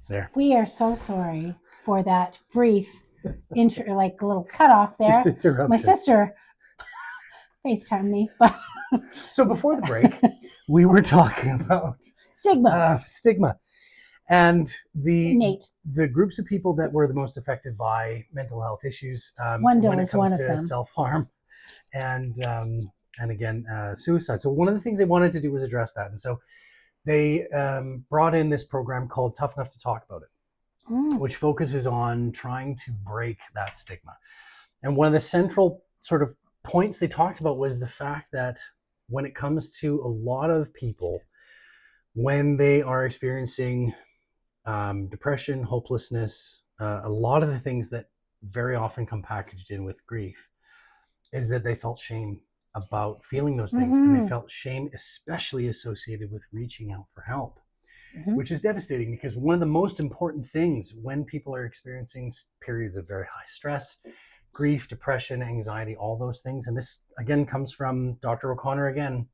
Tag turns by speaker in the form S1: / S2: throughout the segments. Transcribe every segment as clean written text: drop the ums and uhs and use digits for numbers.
S1: There.
S2: We are so sorry for that brief intro, like a little cutoff there.
S1: Just interruption.
S2: My sister FaceTimed me, but
S1: So before the break, we were talking about
S2: stigma.
S1: And the groups of people that were the most affected by mental health issues when it comes to self-harm and again suicide. So one of the things they wanted to do was address that, and so they brought in this program called Tough Enough to Talk About It, which focuses on trying to break that stigma. And one of the central sort of points they talked about was the fact that when it comes to a lot of people, when they are experiencing depression, hopelessness, a lot of the things that very often come packaged in with grief is that they felt shame about feeling those things. And they felt shame especially associated with reaching out for help, which is devastating, because one of the most important things when people are experiencing periods of very high stress, grief, depression, anxiety, all those things, and this again comes from Dr. O'Connor again,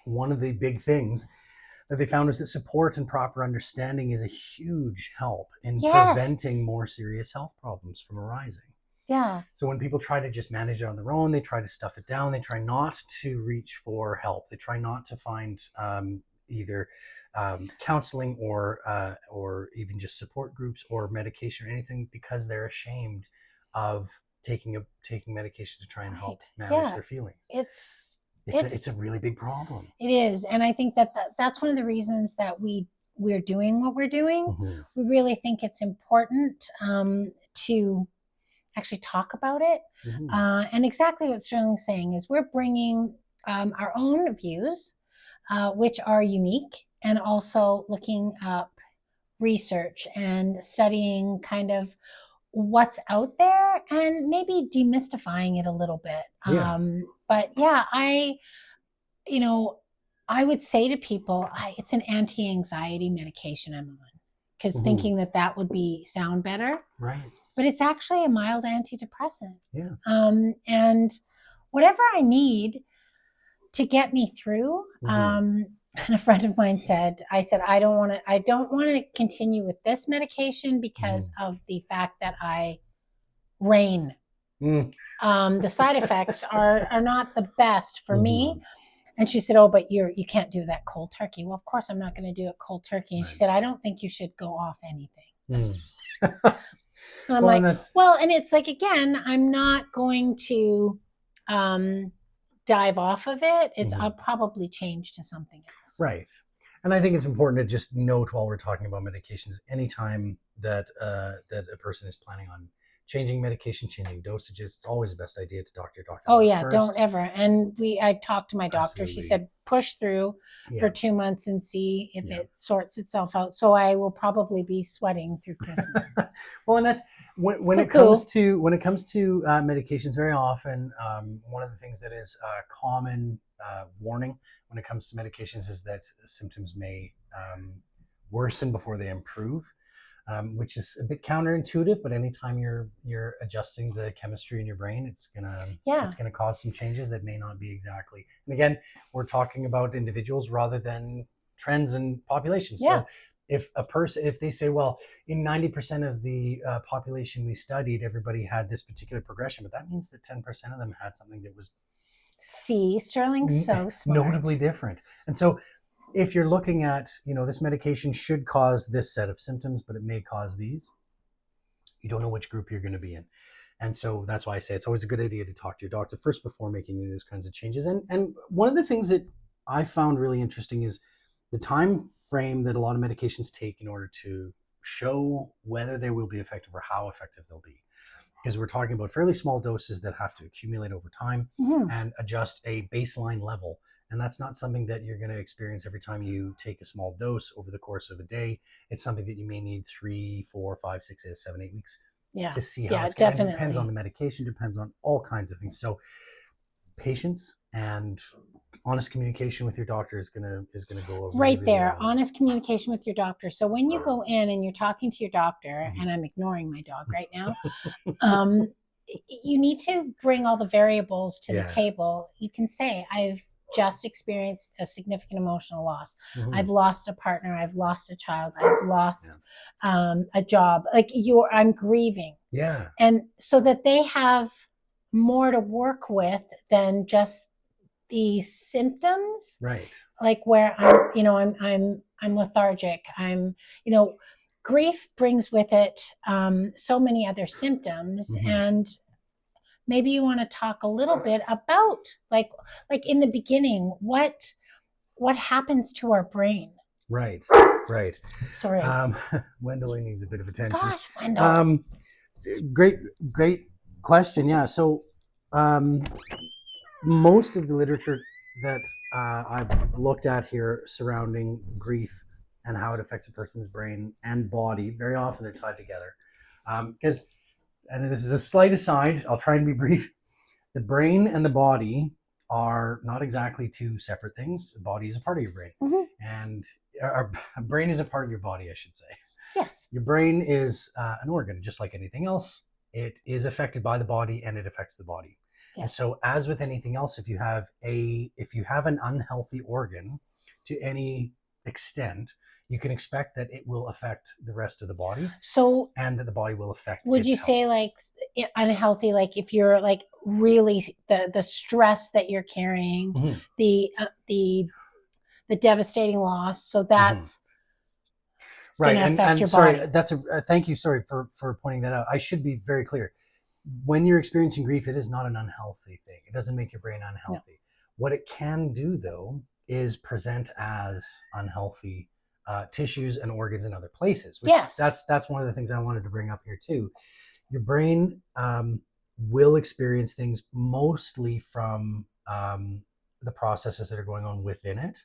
S1: one of the big things that they found is that support and proper understanding is a huge help in preventing more serious health problems from arising.
S2: Yeah.
S1: So when people try to just manage it on their own, they try to stuff it down, they try not to reach for help, they try not to find either counseling or even just support groups or medication or anything, because they're ashamed of taking medication to try and help manage their feelings. It's a really big problem.
S2: It is. And I think that's one of the reasons that we're doing what we're doing. We really think it's important to actually talk about it. And exactly what Sterling's saying is we're bringing our own views, which are unique, and also looking up research and studying kind of what's out there and maybe demystifying it a little bit. But yeah, I would say to people, it's an anti-anxiety medication I'm on, because thinking that would sound better.
S1: Right.
S2: But it's actually a mild antidepressant.
S1: Yeah.
S2: And whatever I need to get me through. And a friend of mine said, I don't want to continue with this medication because of the fact that I rain. The side effects are not the best for me. And she said, oh, but you can't do that cold turkey. Well, of course I'm not going to do it cold turkey. And she said, I don't think you should go off anything. And I'm and it's like, again, I'm not going to dive off of it. I'll probably change to something else.
S1: Right. And I think it's important to just note, while we're talking about medications, anytime that a person is planning on changing medication, changing dosages, it's always the best idea to talk to your doctor.
S2: Oh yeah, don't ever. And I talked to my doctor. Absolutely. She said push through for 2 months and see if it sorts itself out. So I will probably be sweating through Christmas.
S1: Well, and that's when it comes to medications. Very often, one of the things that is a common warning when it comes to medications is that symptoms may worsen before they improve. Which is a bit counterintuitive, but anytime you're adjusting the chemistry in your brain, it's gonna cause some changes that may not be exactly. And again, we're talking about individuals rather than trends and populations. So if they say, well, in 90% of the population we studied, everybody had this particular progression, but that means that 10% of them had something that was
S2: Sterling's so smart,
S1: notably different. And so if you're looking at, this medication should cause this set of symptoms, but it may cause these, you don't know which group you're going to be in. And so that's why I say it's always a good idea to talk to your doctor first before making those kinds of changes. And one of the things that I found really interesting is the time frame that a lot of medications take in order to show whether they will be effective or how effective they'll be. Because we're talking about fairly small doses that have to accumulate over time and adjust a baseline level. And that's not something that you're going to experience every time you take a small dose over the course of a day. It's something that you may need 3, 4, 5, 6, 7, 8 weeks to see how it's going. It depends on the medication, depends on all kinds of things. So patience and honest communication with your doctor is going to go over
S2: right there. Honest communication with your doctor. So when you go in and you're talking to your doctor, and I'm ignoring my dog right now, you need to bring all the variables to the table. You can say, just experienced a significant emotional loss. I've lost a partner. I've lost a child. I've lost a job. Like I'm grieving.
S1: Yeah.
S2: And so that they have more to work with than just the symptoms.
S1: Right.
S2: Like where I'm lethargic. Grief brings with it so many other symptoms, and maybe you want to talk a little bit about like in the beginning, what happens to our brain.
S1: Right.
S2: Sorry.
S1: Wendell needs a bit of attention.
S2: Gosh, Wendell.
S1: Great question. Yeah. So most of the literature that I've looked at here surrounding grief and how it affects a person's brain and body, very often they're tied together. Because, and this is a slight aside, I'll try and be brief. The brain and the body are not exactly two separate things. The body is a part of your brain. And our brain is a part of your body, I should say.
S2: Yes.
S1: Your brain is an organ, just like anything else. It is affected by the body and it affects the body. Yes. And so as with anything else, if you have an unhealthy organ to any extent, you can expect that it will affect the rest of the body.
S2: So,
S1: and that the body will affect.
S2: Would you say like unhealthy, like if you're like really the stress that you're carrying, the devastating loss, so that's
S1: right.
S2: Going to affect your
S1: sorry,
S2: body.
S1: That's thank you. Sorry for pointing that out. I should be very clear. When you're experiencing grief, it is not an unhealthy thing. It doesn't make your brain unhealthy. No. What it can do, though, is present as unhealthy tissues and organs in other places. Which
S2: yes.
S1: That's one of the things I wanted to bring up here, too. Your brain will experience things mostly from the processes that are going on within it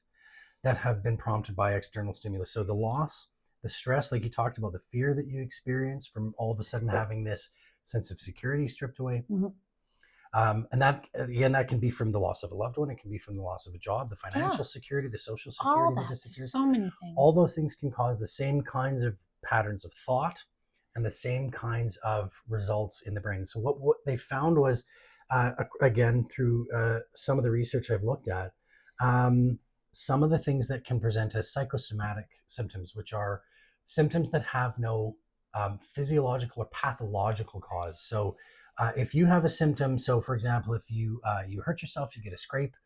S1: that have been prompted by external stimulus. So the loss, the stress, like you talked about, the fear that you experience from all of a sudden having this sense of security stripped away. And that, again, that can be from the loss of a loved one. It can be from the loss of a job, the financial security, the social security that disappears.
S2: So many things.
S1: All those things can cause the same kinds of patterns of thought and the same kinds of results in the brain. So what they found was, again, through some of the research I've looked at, some of the things that can present as psychosomatic symptoms, which are symptoms that have no physiological or pathological cause. So if you have a symptom, so for example, if you hurt yourself, you get a scrape,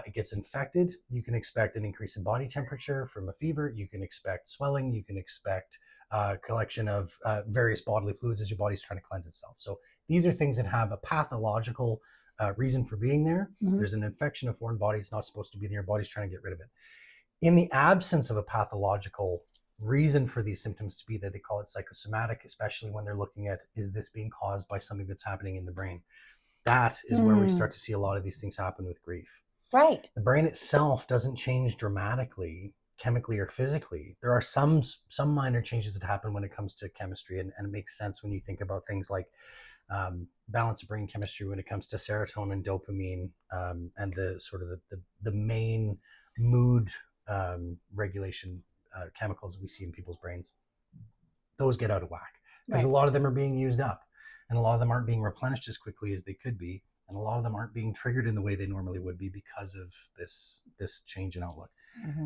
S1: it gets infected, you can expect an increase in body temperature from a fever, you can expect swelling, you can expect collection of various bodily fluids as your body's trying to cleanse itself. So these are things that have a pathological reason for being there. There's an infection, a foreign body, it's not supposed to be there, your body's trying to get rid of it. In the absence of a pathological reason for these symptoms to be there, they call it psychosomatic, especially when they're looking at, is this being caused by something that's happening in the brain? That is where we start to see a lot of these things happen with grief.
S2: Right.
S1: The brain itself doesn't change dramatically, chemically or physically. There are some minor changes that happen when it comes to chemistry, and it makes sense when you think about things like balance of brain chemistry when it comes to serotonin, dopamine, and the sort of the main mood regulation chemicals that we see in people's brains. Those get out of whack because a lot of them are being used up, and a lot of them aren't being replenished as quickly as they could be, and a lot of them aren't being triggered in the way they normally would be because of this change in outlook.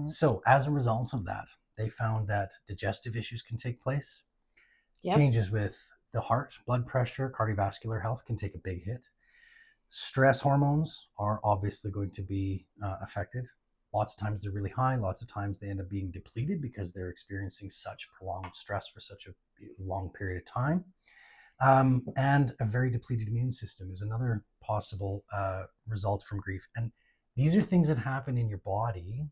S1: So as a result of that, they found that digestive issues can take place. Changes with the heart, blood pressure, cardiovascular health can take a big hit. Stress hormones are obviously going to be affected. Lots of times they're really high. Lots of times they end up being depleted because they're experiencing such prolonged stress for such a long period of time. And a very depleted immune system is another possible result from grief. And these are things that happen in your body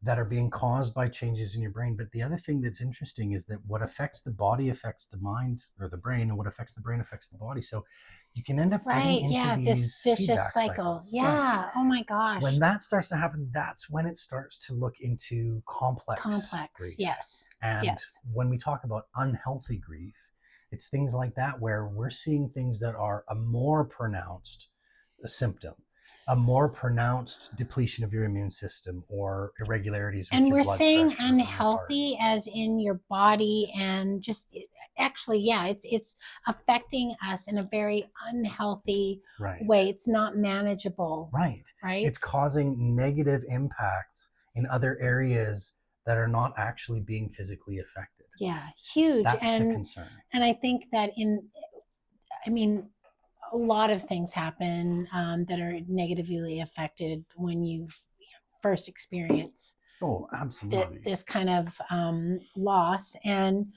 S1: that are being caused by changes in your brain. But the other thing that's interesting is that what affects the body affects the mind or the brain, and what affects the brain affects the body. So you can end up getting into these
S2: this vicious
S1: cycle.
S2: Yeah. Oh my gosh.
S1: When that starts to happen, that's when it starts to look into complex grief.
S2: Yes.
S1: And when we talk about unhealthy grief, it's things like that where we're seeing things that are a more pronounced symptom, a more pronounced depletion of your immune system or irregularities with
S2: and
S1: your
S2: we're
S1: blood
S2: saying
S1: pressure
S2: unhealthy as in your body and just actually, yeah, it's affecting us in a very unhealthy way. It's not manageable.
S1: Right. It's causing negative impacts in other areas that are not actually being physically affected.
S2: Yeah, huge.
S1: That's the concern.
S2: And I think that a lot of things happen that are negatively affected when you first experience this kind of loss. And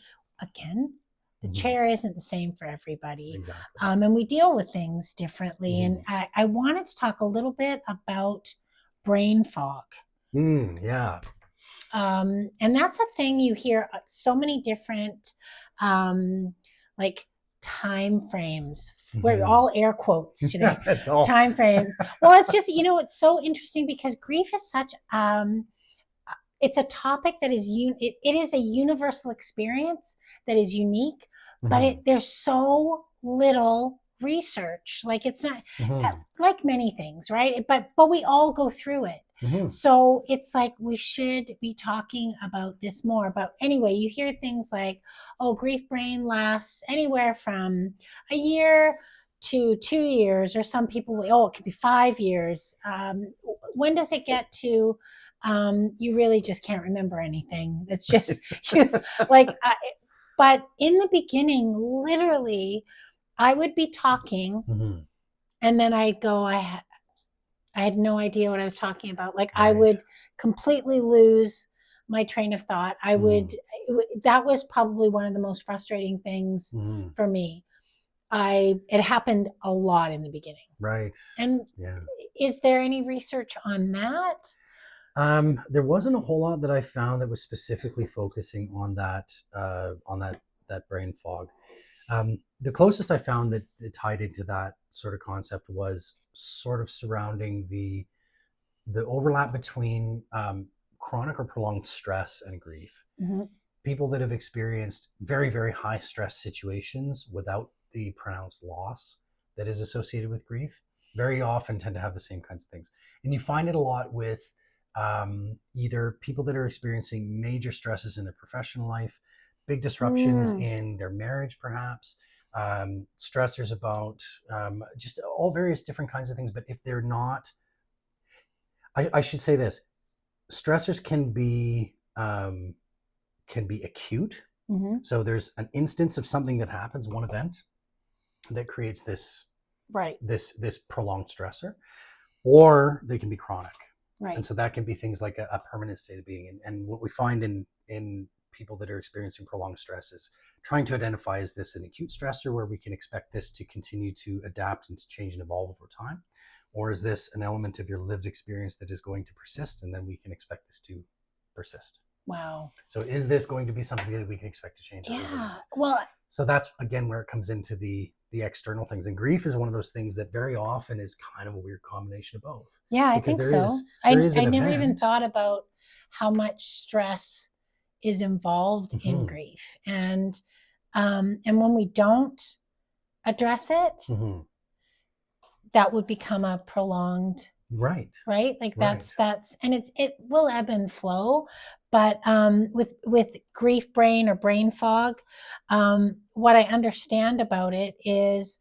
S2: again, the chair isn't the same for everybody.
S1: Exactly.
S2: And we deal with things differently. And I wanted to talk a little bit about brain fog.
S1: Yeah.
S2: And that's a thing you hear so many different like time frames. We're all air quotes today.
S1: That's all.
S2: Time frames. Well, it's just, it's so interesting because grief is such it's a topic that is it is a universal experience that is unique, but there's so little research. Like it's not like many things, right? But we all go through it. So it's like we should be talking about this more. But anyway, you hear things like, oh, grief brain lasts anywhere from a year to 2 years, or some people, it could be 5 years. When does it get to you really just can't remember anything? It's just but in the beginning, literally, I would be talking and then I'd go, I had no idea what I was talking about. Like I would completely lose my train of thought. That was probably one of the most frustrating things for me. It happened a lot in the beginning.
S1: Right.
S2: And is there any research on that?
S1: There wasn't a whole lot that I found that was specifically focusing on that brain fog. The closest I found that it tied into that sort of concept was sort of surrounding the overlap between chronic or prolonged stress and grief. People that have experienced very, very high stress situations without the pronounced loss that is associated with grief very often tend to have the same kinds of things. And you find it a lot with either people that are experiencing major stresses in their professional life, big disruptions in their marriage, perhaps, stressors about just all various different kinds of things. But if they're not, I should say this, stressors can be acute. So there's an instance of something that happens, one event that creates this prolonged stressor, or they can be chronic. Right. And so that can be things like a permanent state of being. And what we find in people that are experiencing prolonged stress is trying to identify, is this an acute stressor where we can expect this to continue to adapt and to change and evolve over time? Or is this an element of your lived experience that is going to persist, and then we can expect this to persist?
S2: Wow.
S1: So is this going to be something that we can expect to change?
S2: Yeah. Well,
S1: so that's, again, where it comes into the external things. And grief is one of those things that very often is kind of a weird combination of both.
S2: Yeah, I think so. I never even thought about how much stress is involved in grief. And when we don't address it, that would become a prolonged right? Like that's and it will ebb and flow. But with grief brain or brain fog, what I understand about it is,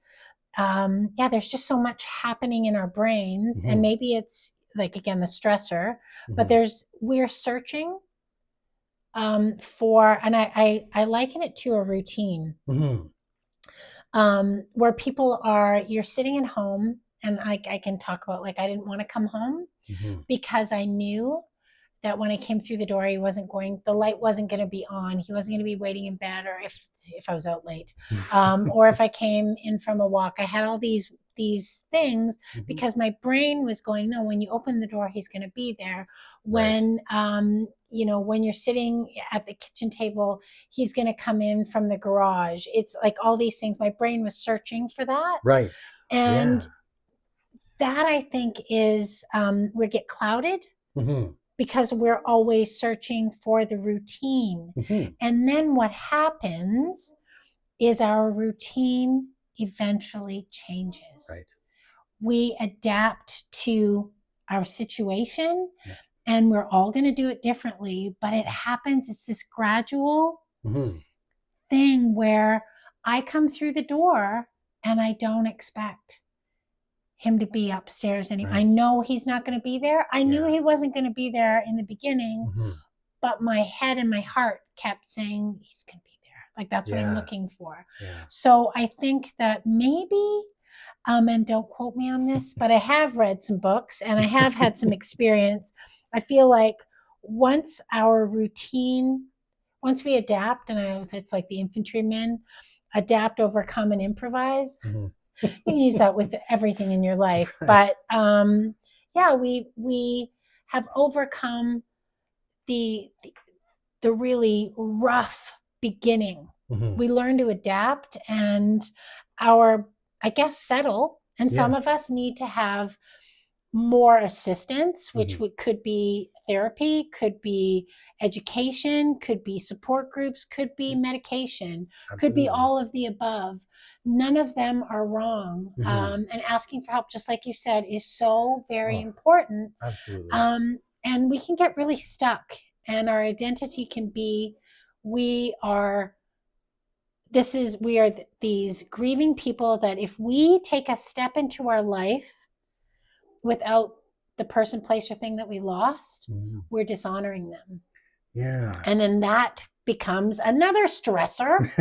S2: there's just so much happening in our brains, and maybe it's like, again, the stressor, but we're searching for, and I liken it to a routine, where you're sitting at home, and I can talk about, like, I didn't want to come home because I knew that when I came through the door, the light wasn't going to be on. He wasn't going to be waiting in bed, or if I was out late, or if I came in from a walk. I had all these things because my brain was going, no, when you open the door, he's going to be there. When, when you're sitting at the kitchen table, he's going to come in from the garage. It's like all these things. My brain was searching for that.
S1: Right.
S2: And that, I think, is, we get clouded. Because we're always searching for the routine. And then what happens is our routine eventually changes. Right. We adapt to our situation, and we're all going to do it differently, but it happens. It's this gradual thing where I come through the door and I don't expect him to be upstairs anymore. I know he's not going to be there. I knew he wasn't going to be there in the beginning, but my head and my heart kept saying he's going to be there. Like, that's what I'm looking for. So I think that maybe, and don't quote me on this, but I have read some books and I have had some experience. I feel like once we adapt, and it's like the infantrymen, adapt, overcome, and improvise. You can use that with everything in your life. But we have overcome the really rough beginning. We learn to adapt and settle. And some of us need to have more assistance, which could be therapy, could be education, could be support groups, could be medication, could be all of the above. None of them are wrong. And asking for help, just like you said, is so very important.
S1: Absolutely.
S2: And we can get really stuck, and our identity can be, we are these grieving people that if we take a step into our life without the person, place, or thing that we lost, we're dishonoring them.
S1: Yeah.
S2: And then that becomes another stressor.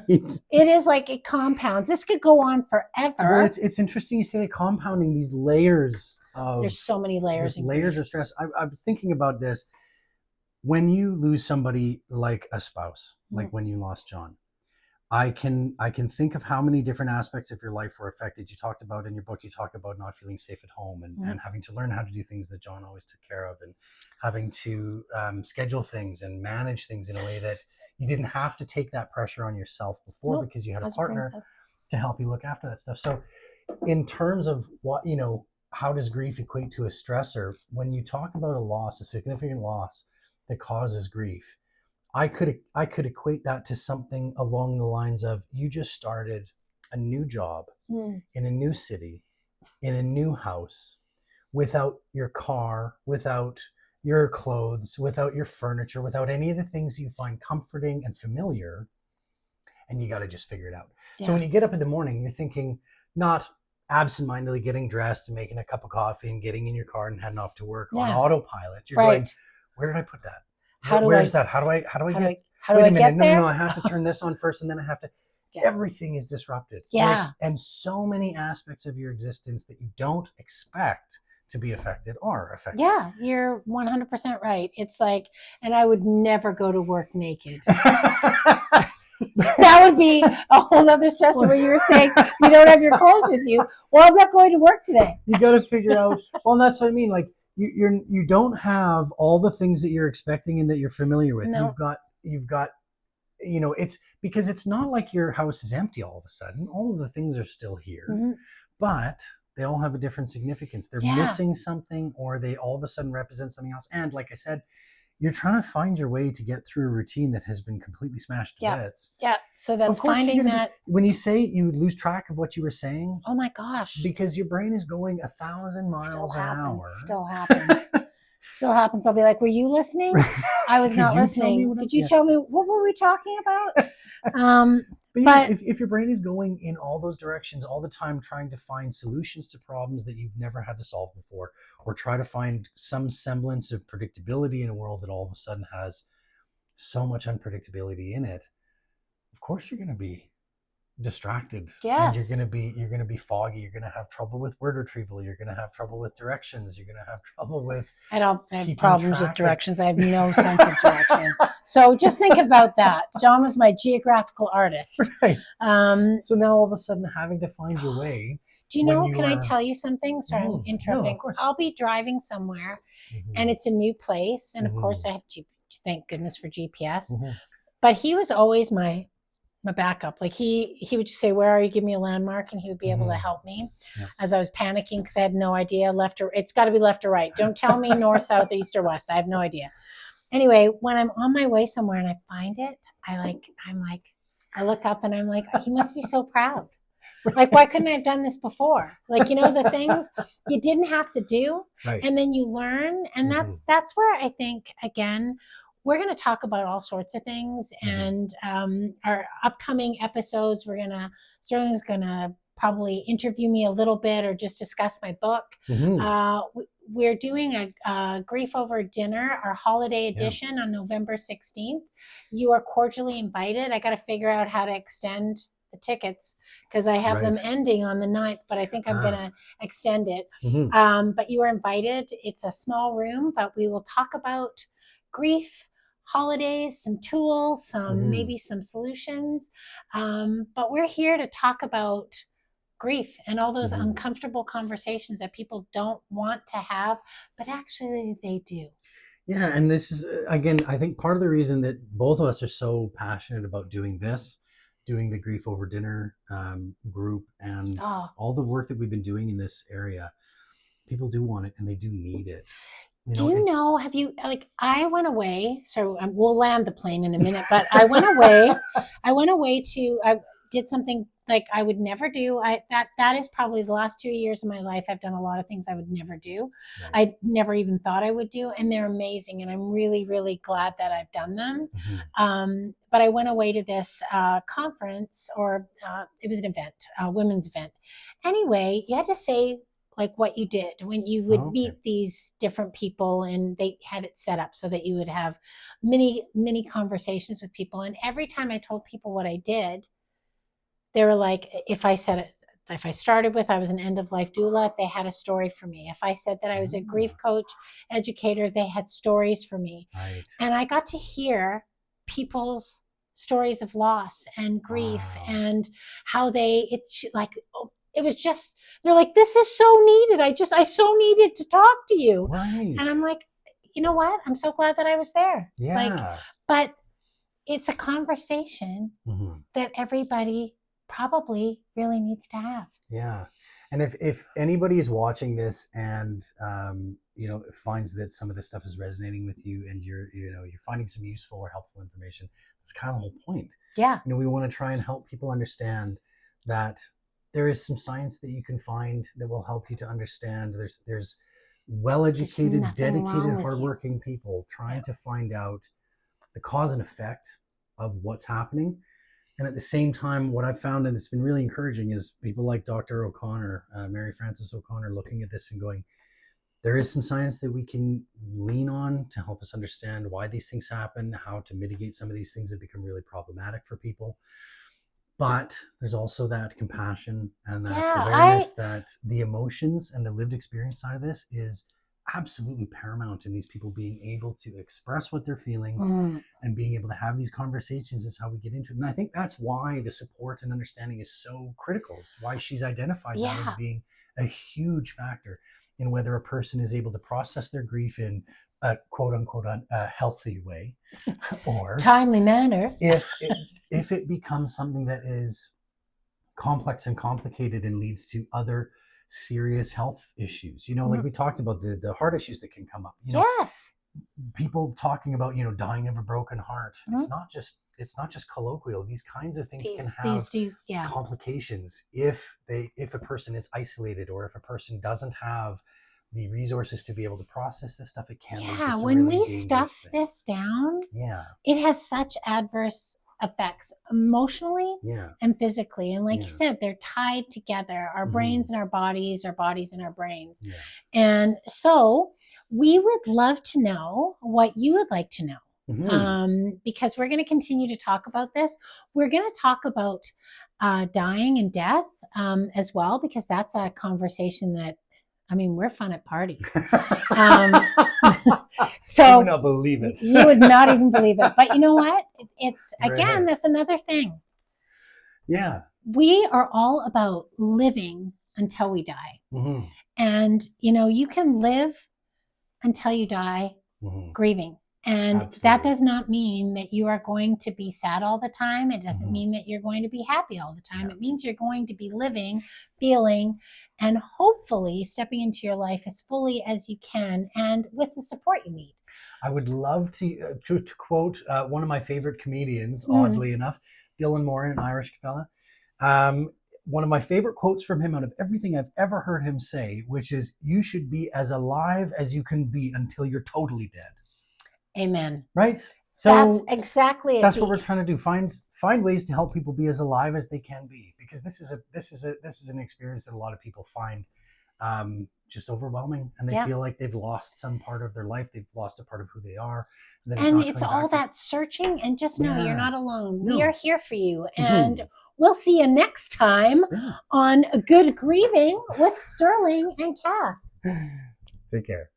S2: It is like it compounds. This could go on forever.
S1: Well, it's interesting you say that, compounding these layers of...
S2: There's so many layers.
S1: Layers of stress. I was thinking about this. When you lose somebody like a spouse, like when you lost John, I can think of how many different aspects of your life were affected. You talked about in your book, you talk about not feeling safe at home and having to learn how to do things that John always took care of, and having to schedule things and manage things in a way that you didn't have to take that pressure on yourself before, because you had a partner to help you look after that stuff. So in terms of what, how does grief equate to a stressor? When you talk about a loss, a significant loss that causes grief, I could equate that to something along the lines of, you just started a new job in a new city, in a new house, without your car, without your clothes, without your furniture, without any of the things you find comforting and familiar, and you got to just figure it out. So when you get up in the morning, you're thinking, not absentmindedly getting dressed and making a cup of coffee and getting in your car and heading off to work on autopilot. You're going, where did I put that? Where's that? How do I get there? No, I have to turn this on first, and then I have to. Everything is disrupted. And so many aspects of your existence that you don't expect to be affected are affected.
S2: Yeah, you're 100% right. It's like, and I would never go to work naked. That would be a whole other stressor, where you were saying you don't have your clothes with you. Well, I'm not going to work today.
S1: You got to figure out. Well, that's what I mean. Like, you don't have all the things that you're expecting and that you're familiar with. No. You've got, it's because it's not like your house is empty all of a sudden. All of the things are still here, but they all have a different significance. They're missing something, or they all of a sudden represent something else. And like I said, you're trying to find your way to get through a routine that has been completely smashed to bits.
S2: Yeah. So that's finding that.
S1: When you say you lose track of what you were saying.
S2: Oh my gosh.
S1: Because your brain is going 1,000 miles an hour.
S2: Still happens. I'll be like, were you listening? I was not listening. Could you tell me, what were we talking about?
S1: But if your brain is going in all those directions all the time, trying to find solutions to problems that you've never had to solve before, or try to find some semblance of predictability in a world that all of a sudden has so much unpredictability in it, of course you're going to be distracted.
S2: Yes.
S1: And you're going to be foggy. You're going to have trouble with word retrieval. You're going to have trouble with directions. You're going to have trouble with...
S2: I don't have problems with directions. I have no sense of direction. So just think about that. John was my geographical artist.
S1: Right. So now all of a sudden having to find your way.
S2: Do you know, can I tell you something? Sorry, I'm interrupting. No, of course. I'll be driving somewhere and it's a new place. And of course I have thank goodness for GPS. But he was always my backup. Like he would just say, where are you? Give me a landmark, and he would be able to help me as I was panicking because I had no idea it's got to be left or right. Don't tell me north, south, east, or west. I have no idea. Anyway, when I'm on my way somewhere and I find it, I look up and I'm like, he must be so proud. Like, why couldn't I have done this before? Like, the things you didn't have to do, and then you learn. And that's where I think, again, we're going to talk about all sorts of things. And our upcoming episodes, Sterling's going to probably interview me a little bit or just discuss my book. We're doing a Grief Over Dinner, our holiday edition on November 16th. You are cordially invited. I got to figure out how to extend the tickets because I have them ending on the 9th, but I think I'm going to extend it. But you are invited. It's a small room, but we will talk about grief, holidays, some tools, maybe some solutions. But we're here to talk about grief and all those uncomfortable conversations that people don't want to have, but actually they do.
S1: Yeah, and this is, again, I think part of the reason that both of us are so passionate about doing the Grief Over Dinner group and all the work that we've been doing in this area. People do want it and they do need it.
S2: Have you, I went away, so we'll land the plane in a minute, but I went away I did something like I would never do. That is probably the last 2 years of my life. I've done a lot of things I would never do. I never even thought I would do, and they're amazing. And I'm really, really glad that I've done them. But I went away to this conference, or it was an event, a women's event. Anyway, you had to say like what you did when you would meet these different people, and they had it set up so that you would have many conversations with people. And every time I told people what I did, they were like, if I started with I was an end-of-life doula, they had a story for me. If I said that I was a grief coach, educator, they had stories for me. And I got to hear people's stories of loss and grief and how it was just, they're like, this is so needed. I so needed to talk to you. And I'm like, you know what? I'm so glad that I was there. But it's a conversation that everybody probably really needs to have.
S1: And if anybody is watching this and finds that some of this stuff is resonating with you and you're finding some useful or helpful information, that's kind of the whole point. We want to try and help people understand that there is some science that you can find that will help you to understand. There's well-educated, dedicated, hardworking people trying to find out the cause and effect of what's happening. And at the same time, what I've found, and it's been really encouraging, is people like Dr. O'Connor, Mary Frances O'Connor, looking at this and going, there is some science that we can lean on to help us understand why these things happen, how to mitigate some of these things that become really problematic for people. But there's also that compassion and that awareness that the emotions and the lived experience side of this is absolutely paramount in these people being able to express what they're feeling and being able to have these conversations is how we get into it. And I think that's why the support and understanding is so critical. It's why she's identified that as being a huge factor in whether a person is able to process their grief in a quote unquote a healthy way or
S2: timely manner.
S1: If it becomes something that is complex and complicated and leads to other serious health issues, like we talked about the heart issues that can come up, people talking about, dying of a broken heart. It's not just colloquial. These kinds of things can have complications if a person is isolated or if a person doesn't have the resources to be able to process this stuff. It can lead to some
S2: when
S1: really
S2: we stuff this down, it has such adverse effects emotionally and physically. And like you said, they're tied together, our brains and our bodies and our brains. And so we would love to know what you would like to know. Because we're going to continue to talk about this. We're going to talk about dying and death as well, because that's a conversation that, we're fun at parties. So
S1: you would not believe it.
S2: You would not even believe it. But you know what? It's again, that's another thing. We are all about living until we die. And you can live until you die grieving. And that does not mean that you are going to be sad all the time. It doesn't mean that you're going to be happy all the time. It means you're going to be living, feeling, and hopefully stepping into your life as fully as you can and with the support you need.
S1: I would love to quote one of my favorite comedians, oddly enough, Dylan Moran, an Irish fella. One of my favorite quotes from him out of everything I've ever heard him say, which is, you should be as alive as you can be until you're totally dead.
S2: Amen.
S1: Right? So
S2: that's exactly it.
S1: That's what we're trying to do. Find ways to help people be as alive as they can be, because this is an experience that a lot of people find just overwhelming, and they feel like they've lost some part of their life. They've lost a part of who they are.
S2: And it's all that searching, and just know you're not alone. We are here for you. And we'll see you next time on Good Grieving with Sterling and Kath.
S1: Take care.